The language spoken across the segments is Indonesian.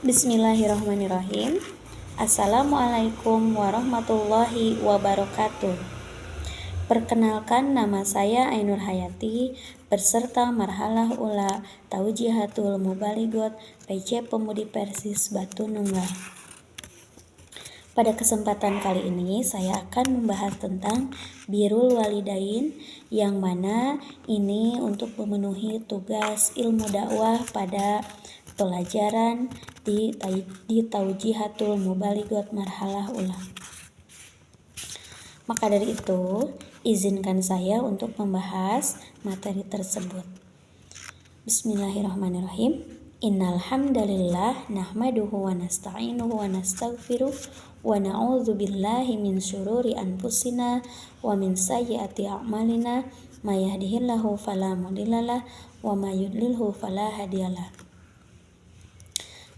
Bismillahirrahmanirrahim. Assalamualaikum warahmatullahi wabarakatuh. Perkenalkan, nama saya Ainur Hayati beserta Marhalah Ula Taujihatul Mubaligot PC Pemudi Persis Batu Nunggal. Pada kesempatan kali ini saya akan membahas tentang Birrul Walidain, yang mana ini untuk memenuhi tugas ilmu dakwah pada pelajaran di Taujihatul Mubaligot Marhalah Ula. Maka dari itu, izinkan saya untuk membahas materi tersebut. Bismillahirrahmanirrahim. Innal hamdalillah nahmaduhu wa nasta'inuhu wa nastaghfiruh wa na'udzu billahi min syururi anfusina wa min sayyiati a'malina may yahdihillahu fala mudhillalah wa may yudlilhu fala hadiyalah.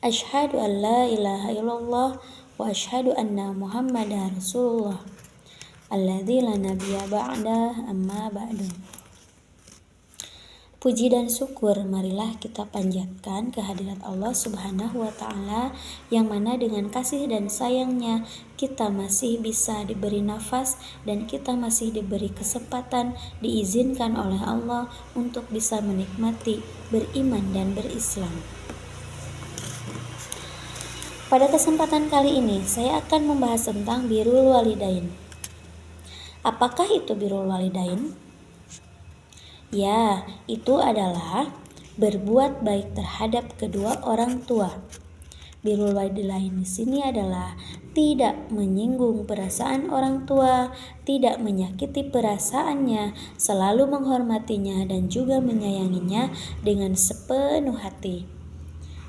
Asyhadu an la ilaha illallah wa asyhadu anna Muhammadar Rasulullah alladzi la nabiyya ba'da amma ba'du. Puji dan syukur marilah kita panjatkan kehadirat Allah Subhanahu wa Ta'ala, yang mana dengan kasih dan sayangnya kita masih bisa diberi nafas dan kita masih diberi kesempatan, diizinkan oleh Allah untuk bisa menikmati beriman dan berislam. Pada kesempatan kali ini saya akan membahas tentang Birrul Walidain. Apakah itu Birrul Walidain? Ya, itu adalah berbuat baik terhadap kedua orang tua. Birrul Walidain di sini adalah tidak menyinggung perasaan orang tua, tidak menyakiti perasaannya, selalu menghormatinya dan juga menyayanginya dengan sepenuh hati.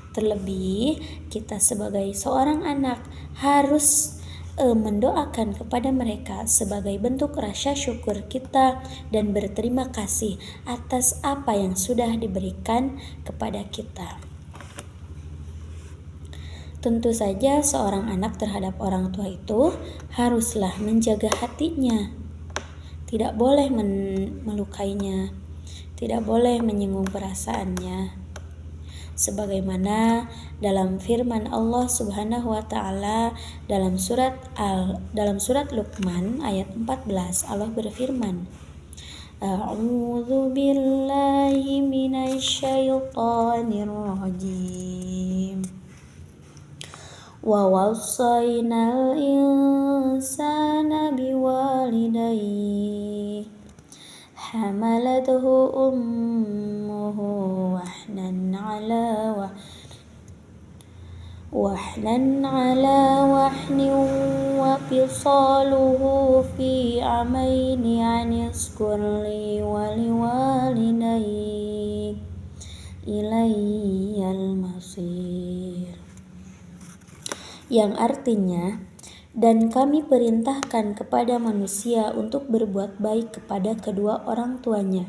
Terlebih, kita sebagai seorang anak harus mendoakan kepada mereka sebagai bentuk rasa syukur kita dan berterima kasih atas apa yang sudah diberikan kepada kita. Tentu saja seorang anak terhadap orang tua itu haruslah menjaga hatinya, tidak boleh melukainya, tidak boleh menyinggung perasaannya. Sebagaimana dalam firman Allah Subhanahu wa Ta'ala dalam surat Luqman ayat 14, Allah berfirman, A'udzu billahi minasyaitonir rajim. Wa wassaynal insana biwalidayhi hamalathu ummuhu wahnan ala wahnin wa fisaluhu fi amaini anishkur li wa liwalidayhi ilayyal masir, yang artinya, dan kami perintahkan kepada manusia untuk berbuat baik kepada kedua orang tuanya.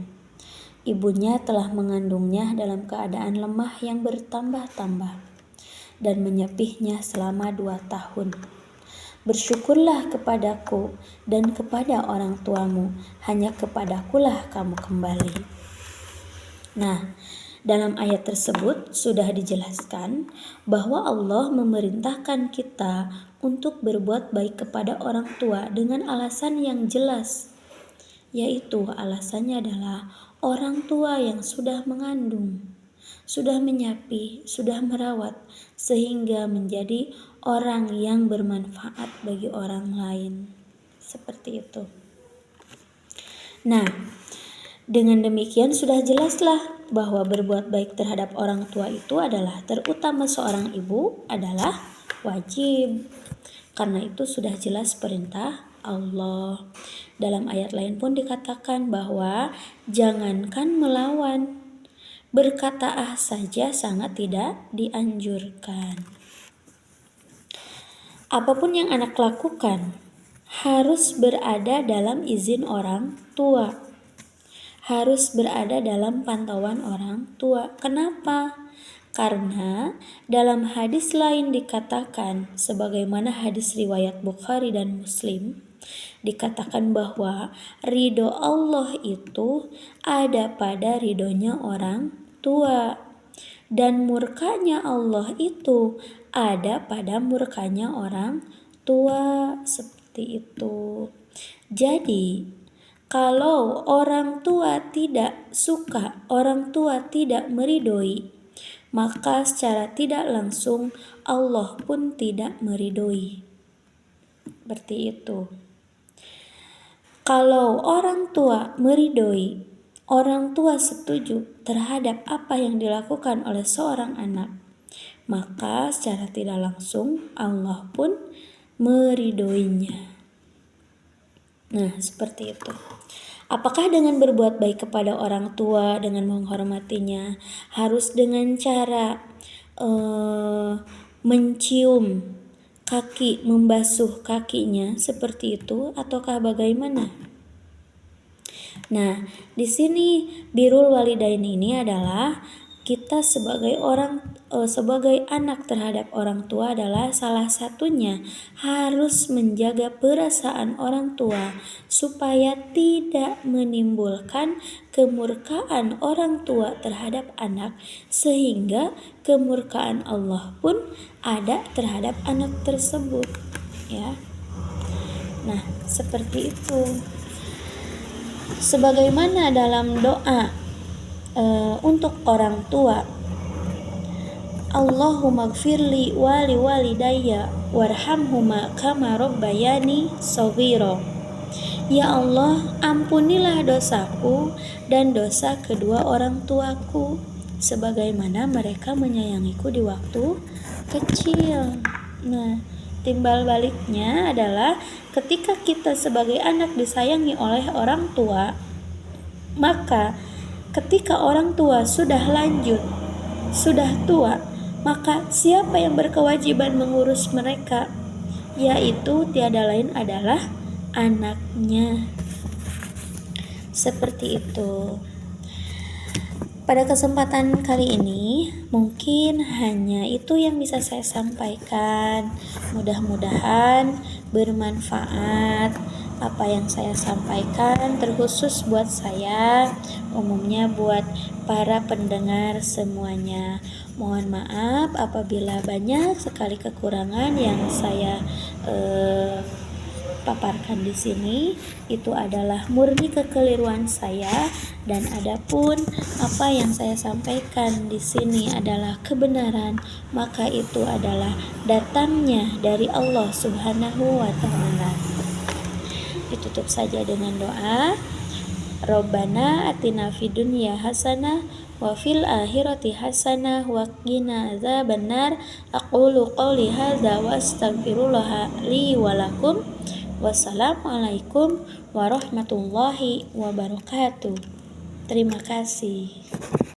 Ibunya telah mengandungnya dalam keadaan lemah yang bertambah-tambah dan menyepihnya selama 2 tahun. Bersyukurlah kepadaku dan kepada orang tuamu, hanya kepadakulah kamu kembali. Nah, dalam ayat tersebut sudah dijelaskan bahwa Allah memerintahkan kita untuk berbuat baik kepada orang tua dengan alasan yang jelas, yaitu alasannya adalah orang tua yang sudah mengandung, sudah menyapih, sudah merawat, sehingga menjadi orang yang bermanfaat bagi orang lain. Seperti itu. Nah, dengan demikian sudah jelaslah bahwa berbuat baik terhadap orang tua itu adalah, terutama seorang ibu, adalah wajib. Karena itu sudah jelas perintah Allah. Dalam ayat lain pun dikatakan bahwa jangankan melawan, berkata saja sangat tidak dianjurkan. Apapun yang anak lakukan harus berada dalam izin orang tua, harus berada dalam pantauan orang tua. Kenapa? Karena dalam hadis lain dikatakan, sebagaimana hadis riwayat Bukhari dan Muslim, dikatakan bahwa ridho Allah itu ada pada ridhonya orang tua. Dan murkanya Allah itu ada pada murkanya orang tua, seperti itu. Jadi, kalau orang tua tidak suka, orang tua tidak meridhoi, maka secara tidak langsung Allah pun tidak meridhoi. Seperti itu. Kalau orang tua meridhoi, orang tua setuju terhadap apa yang dilakukan oleh seorang anak, maka secara tidak langsung Allah pun meridhoinya. Nah, seperti itu. Apakah dengan berbuat baik kepada orang tua, dengan menghormatinya, harus dengan cara mencium kaki, membasuh kakinya seperti itu, ataukah bagaimana? Nah, di sini birrul walidain ini adalah kita sebagai sebagai anak terhadap orang tua adalah salah satunya harus menjaga perasaan orang tua supaya tidak menimbulkan kemurkaan orang tua terhadap anak, sehingga kemurkaan Allah pun ada terhadap anak tersebut, ya. Nah, seperti itu. Sebagaimana dalam doa untuk orang tua, Allahumma gfirli wali walidayya warhamhuma kama rabbayani shaghira. Ya Allah, ampunilah dosaku dan dosa kedua orang tuaku sebagaimana mereka menyayangiku di waktu kecil. Nah, timbal baliknya adalah ketika kita sebagai anak disayangi oleh orang tua, maka ketika orang tua sudah lanjut, sudah tua, maka siapa yang berkewajiban mengurus mereka? Yaitu tiada lain adalah anaknya. Seperti itu. Pada kesempatan kali ini mungkin hanya itu yang bisa saya sampaikan. Mudah-mudahan bermanfaat apa yang saya sampaikan, terkhusus buat saya, umumnya buat para pendengar semuanya. Mohon maaf apabila banyak sekali kekurangan yang saya paparkan di sini. Itu adalah murni kekeliruan saya, dan adapun apa yang saya sampaikan di sini adalah kebenaran, maka itu adalah datangnya dari Allah Subhanahu wa taala. Ditutup saja dengan doa. Rabbana atina fid dunya hasanah wa fil akhirati hasanah wa qina adzabannar. Aqulu qouli hadza wa astaghfirullah li wa lakum. Wassalamualaikum warahmatullahi wabarakatuh. Terima kasih.